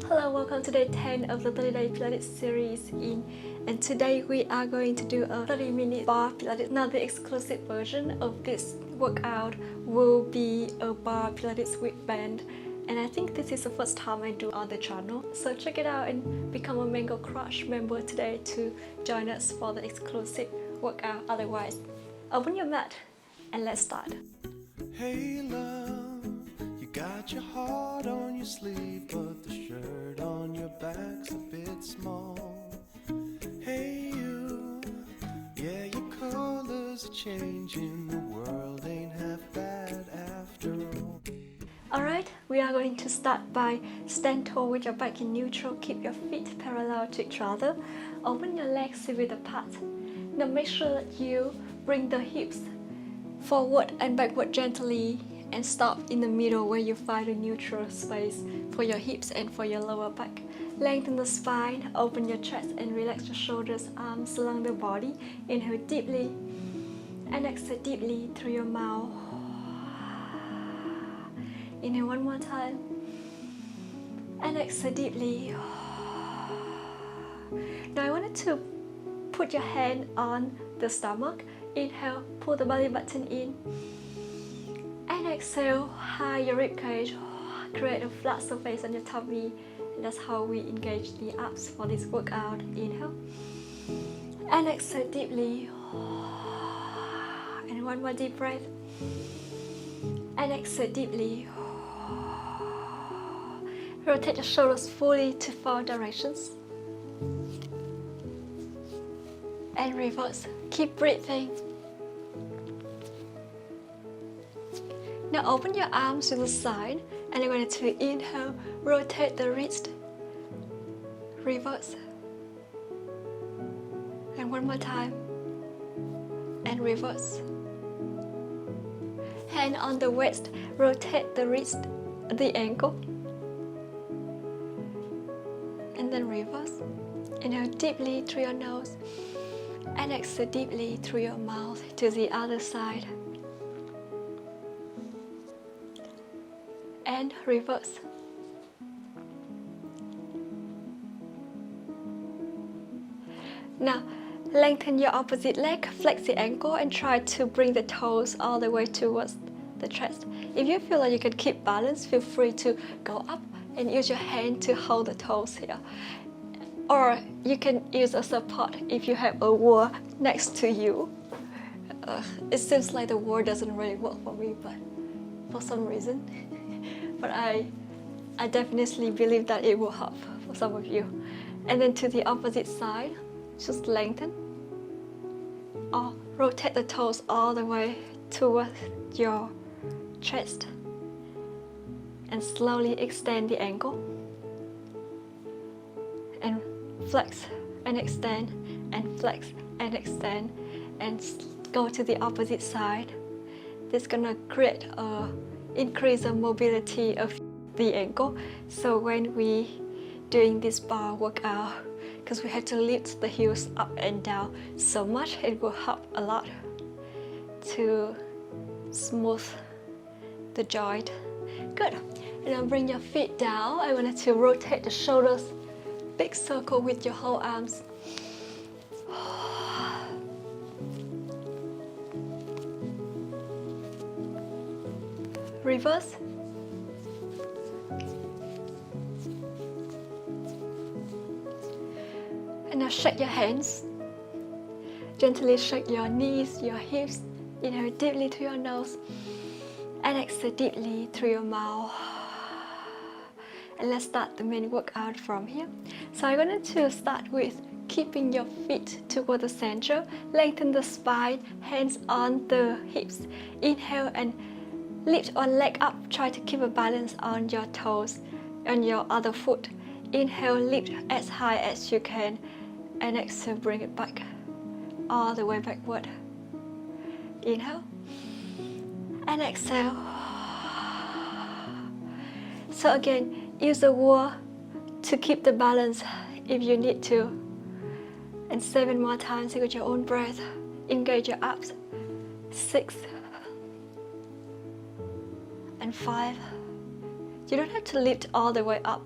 Hello, welcome to day 10 of the 30-day Pilates series in, and today we are going to do a 30-minute bar Pilates. Now the exclusive version of this workout will be a bar Pilates with band, and I think this is the first time I do on the channel, so check it out and become a Mango Crush member today to join us for the exclusive workout. Otherwise, open your mat and let's start. Hey love, you got your heart on your sleeve, but the shirt on your back's a bit small. Hey you, yeah, your colors are changing, the world ain't half bad after all. Alright, we are going to start by stand tall with your back in neutral. Keep your feet parallel to each other. Open your legs width apart. Now make sure that you bring the hips forward and backward gently and stop in the middle where you find a neutral space for your hips and for your lower back. Lengthen the spine, open your chest and relax your shoulders, arms along the body. Inhale deeply and exhale deeply through your mouth. Inhale one more time and exhale deeply. Now I wanted to put your hand on the stomach. Inhale, pull the belly button in and exhale, high your rib cage, create a flat surface on your tummy, and that's how we engage the abs for this workout. Inhale and exhale deeply, and one more deep breath and exhale deeply. Rotate your shoulders fully to 4 directions and reverse. Keep breathing. Now open your arms to the side and you're going to inhale, rotate the wrist, reverse, and one more time, and reverse. Hand on the waist, rotate the wrist, the ankle, and then reverse. Inhale deeply through your nose and exhale deeply through your mouth to the other side. And reverse. Now, lengthen your opposite leg, flex the ankle and try to bring the toes all the way towards the chest. If you feel like you can keep balance, feel free to go up and use your hand to hold the toes here. Or you can use a support if you have a wall next to you. It seems like the wall doesn't really work for me, but for some reason. But I definitely believe that it will help for some of you. And then to the opposite side, just lengthen or rotate the toes all the way towards your chest and slowly extend the ankle and flex and extend and flex and extend and go to the opposite side. This is gonna create a increase the mobility of the ankle. So when we doing this bar workout, because we have to lift the heels up and down so much, it will help a lot to smooth the joint. Good. And now bring your feet down. I wanted to rotate the shoulders, big circle with your whole arms. Reverse. And now shake your hands. Gently shake your knees, your hips. Inhale deeply through your nose and exhale deeply through your mouth. And let's start the main workout from here. So I'm going to start with keeping your feet toward the center. Lengthen the spine, hands on the hips. Inhale and lift one leg up, try to keep a balance on your toes, on your other foot. Inhale, lift as high as you can, and exhale, bring it back, all the way backward. Inhale, and exhale. So again, use the wall to keep the balance if you need to. And 7 more times with your own breath. Engage your abs. 6, and 5. You don't have to lift all the way up.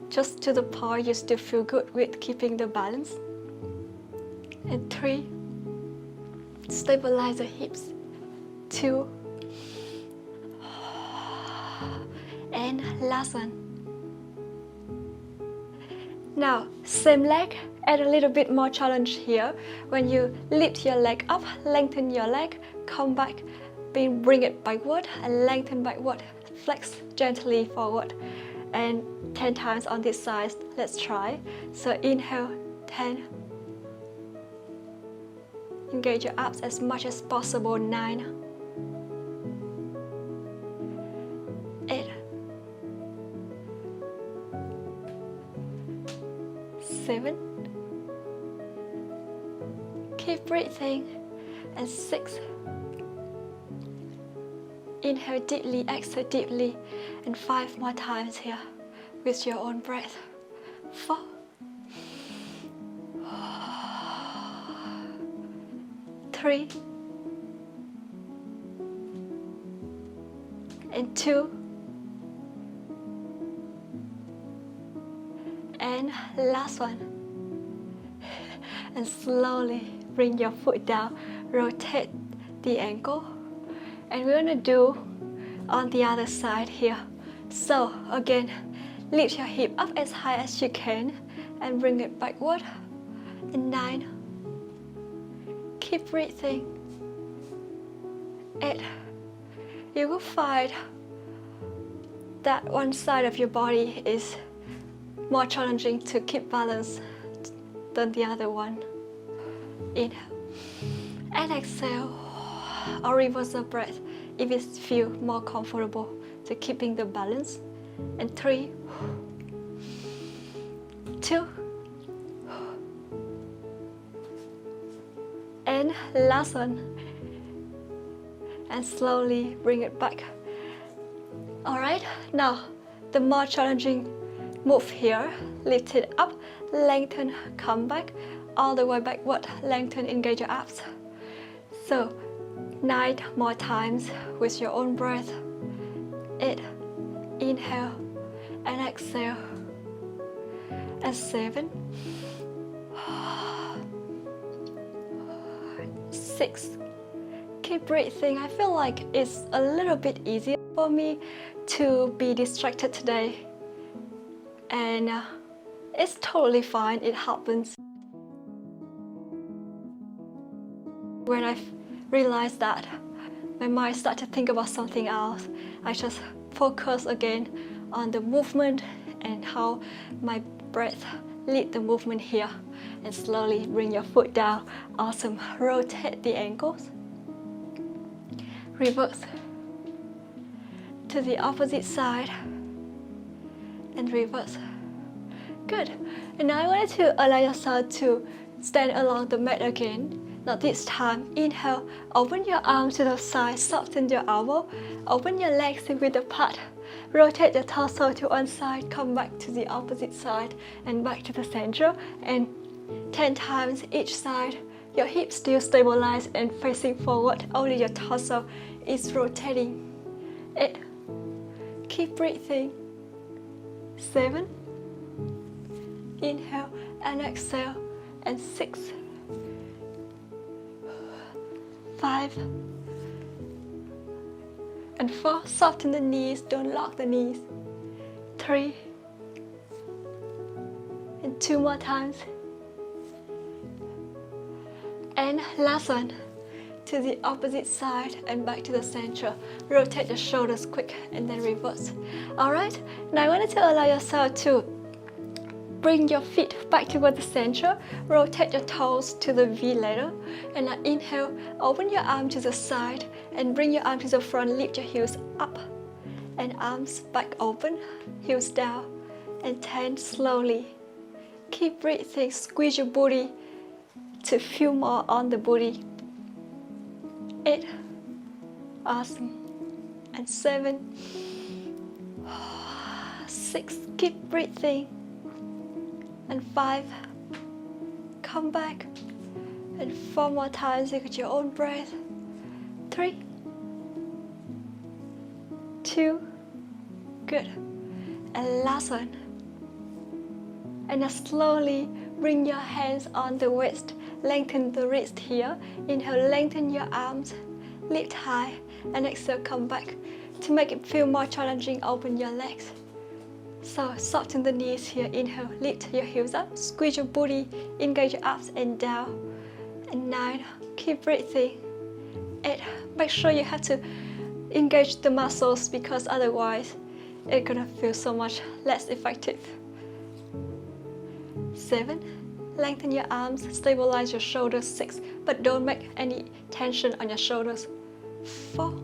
just to the point you still feel good with keeping the balance. And 3, stabilize the hips. 2, and last one. Now, same leg, add a little bit more challenge here. When you lift your leg up, lengthen your leg, come back, bring it backward and lengthen backward, flex gently forward, and 10 times on this side. Let's try. So inhale, 10. Engage your abs as much as possible, 9. 8. 7. Keep breathing. And 6. Inhale deeply, exhale deeply, and 5 more times here with your own breath. 4. 3. And 2. And last one. And slowly bring your foot down, rotate the ankle. And we're gonna do on the other side here. So again, lift your hip up as high as you can and bring it backward. And 9. Keep breathing. 8. You will find that one side of your body is more challenging to keep balance than the other one. Inhale and exhale, or reverse the breath if it feels more comfortable to keeping the balance. And 3, 2, and last one. And slowly bring it back. Alright, now the more challenging move here. Lift it up, lengthen, come back, all the way backward, lengthen, engage your abs. So 9 more times with your own breath. 8, inhale and exhale. And 7, 6. Keep breathing. I feel like it's a little bit easier for me to be distracted today. And it's totally fine, it happens. When I realized that my mind started to think about something else, I just focus again on the movement and how my breath lead the movement here. And slowly bring your foot down. Awesome. Rotate the ankles. Reverse to the opposite side and reverse. Good. And now I wanted to allow yourself to stand along the mat again. Now this time, inhale, open your arms to the side, soften your elbow, open your legs with the apart, rotate the torso to one side, come back to the opposite side and back to the center, and 10 times each side. Your hips still stabilized and facing forward, only your torso is rotating. 8. Keep breathing. 7. Inhale and exhale. And 6. 5. And 4. Soften the knees, don't lock the knees. 3. And 2 more times. And last one, to the opposite side and back to the center. Rotate the shoulders quick and then reverse. Alright, now I wanted to allow yourself to bring your feet back toward the center. Rotate your toes to the V letter. And now inhale, open your arm to the side and bring your arm to the front. Lift your heels up and arms back open, heels down, and 10 slowly. Keep breathing, squeeze your booty to feel more on the booty. 8. Awesome. And 7. 6. Keep breathing. And 5. Come back. And 4 more times with your own breath. 3. 2. Good. And last one. And now slowly bring your hands on the waist. Lengthen the wrist here. Inhale, lengthen your arms. Lift high. And exhale, come back. To make it feel more challenging, open your legs. So soften the knees here. Inhale, lift your heels up. Squeeze your booty. Engage your ups and down. And 9. Keep breathing. 8. Make sure you have to engage the muscles because otherwise it's gonna feel so much less effective. 7. Lengthen your arms, stabilize your shoulders. 6. But don't make any tension on your shoulders. 4.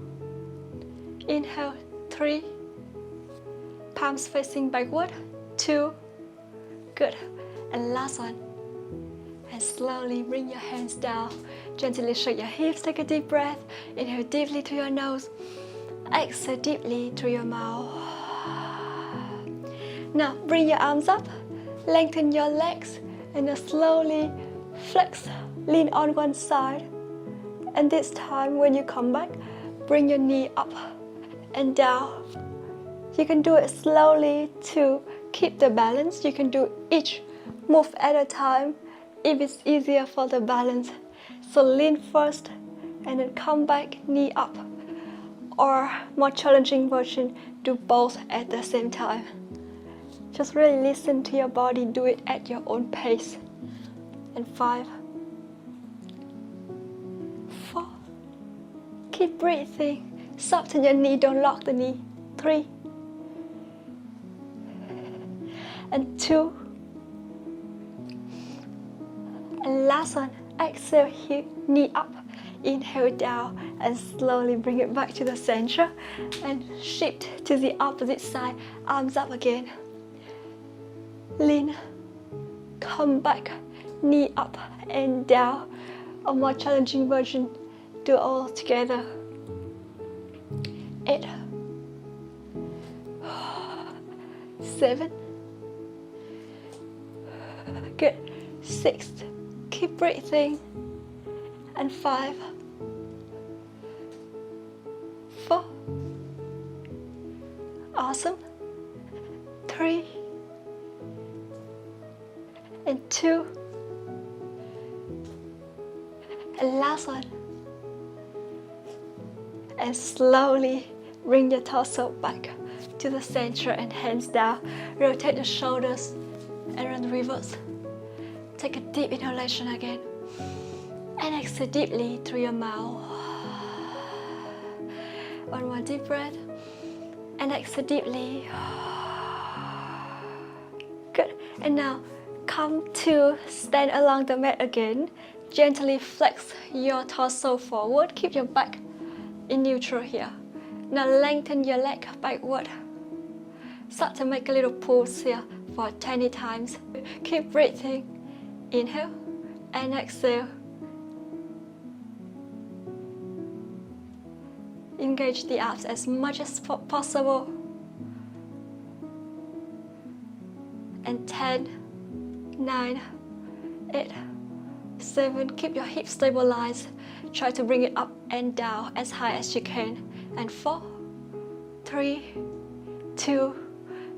Inhale. 3. Palms facing backward. 2. Good. And last one. And slowly bring your hands down. Gently shake your hips. Take a deep breath. Inhale deeply through your nose. Exhale deeply through your mouth. Now bring your arms up. Lengthen your legs. And now slowly flex. Lean on one side. And this time when you come back, bring your knee up and down. You can do it slowly to keep the balance. You can do each move at a time if it's easier for the balance. So lean first and then come back, knee up. Or more challenging version, do both at the same time. Just really listen to your body, do it at your own pace. And 5. 4. Keep breathing. Soften your knee, don't lock the knee. 3. And 2. And last one, exhale, hip, knee up. Inhale down and slowly bring it back to the center and shift to the opposite side. Arms up again. Lean, come back, knee up and down. A more challenging version, do all together. 8. 7. Good. 6. Keep breathing. And 5. 4. Awesome. 3. And 2. And last one. And slowly bring your torso back to the center and hands down. Rotate the shoulders and run reverse. Take a deep inhalation again. And exhale deeply through your mouth. One more deep breath. And exhale deeply. Good. And now come to stand along the mat again. Gently flex your torso forward. Keep your back in neutral here. Now lengthen your leg backward. Start to make a little pulse here for 20 times. Keep breathing. Inhale and exhale. Engage the abs as much as possible. And 10, 9, 8, 7. Keep your hips stabilized. Try to bring it up and down as high as you can. And 4, 3, 2,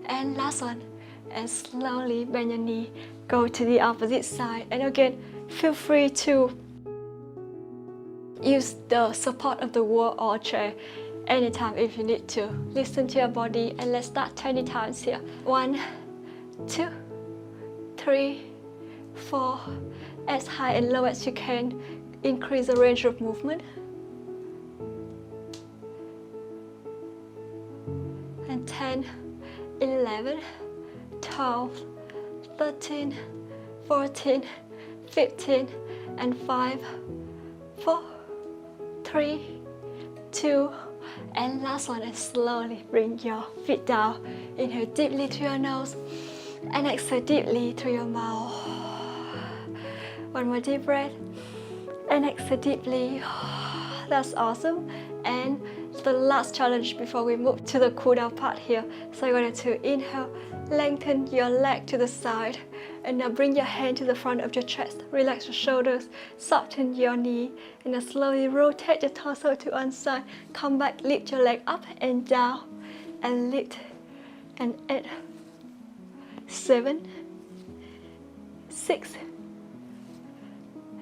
and last one. And slowly bend your knee. Go to the opposite side. And again, feel free to use the support of the wall or chair anytime if you need to. Listen to your body and let's start 20 times here. 1, 2, 3, 4. As high and low as you can. Increase the range of movement. And 10, 11, 12, 13, 14, 15, and 5, 4, 3, 2, and last one. And slowly bring your feet down. Inhale deeply through your nose and exhale deeply through your mouth. One more deep breath and exhale deeply. That's awesome. And the last challenge before we move to the cool down part here. So you're going to inhale, lengthen your leg to the side, and now bring your hand to the front of your chest. Relax your shoulders, soften your knee, and now slowly rotate your torso to one side. Come back, lift your leg up and down, and lift. And 8, 7, 6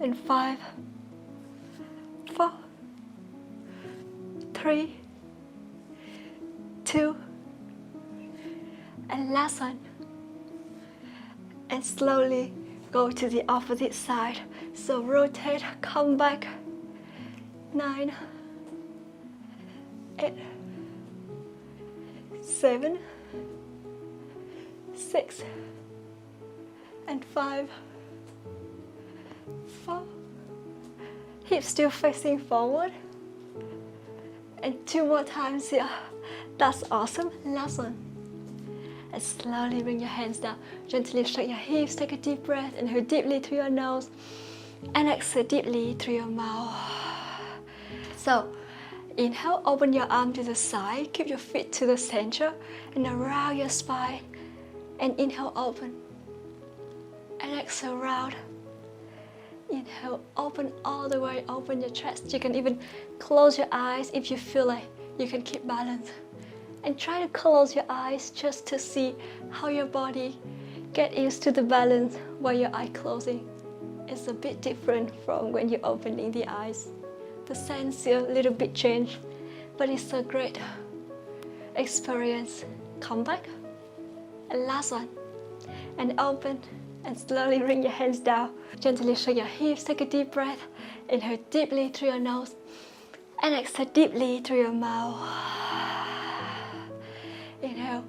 and 5, 4, 3, 2, and last one. And slowly go to the opposite side. So rotate, come back. 9, 8, 7, 6, and 5, 4. Hips still facing forward. And 2 more times here. That's awesome. Last one. And slowly bring your hands down. Gently shake your hips. Take a deep breath. Inhale deeply through your nose. And exhale deeply through your mouth. So, inhale, open your arm to the side. Keep your feet to the center. And around your spine. And inhale, open. And exhale, round. Inhale, open all the way, open your chest. You can even close your eyes if you feel like you can keep balance. And try to close your eyes just to see how your body get used to the balance while your eye closing. It's a bit different from when you're opening the eyes. The sense is a little bit changed, but it's a great experience. Come back. And last one. And open. And slowly bring your hands down. Gently shake your hips, take a deep breath. Inhale deeply through your nose. And exhale deeply through your mouth. Inhale.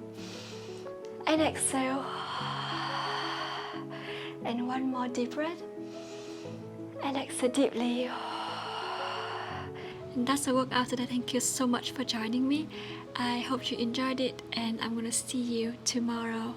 And exhale. And one more deep breath. And exhale deeply. And that's the workout today. Thank you so much for joining me. I hope you enjoyed it, and I'm gonna see you tomorrow.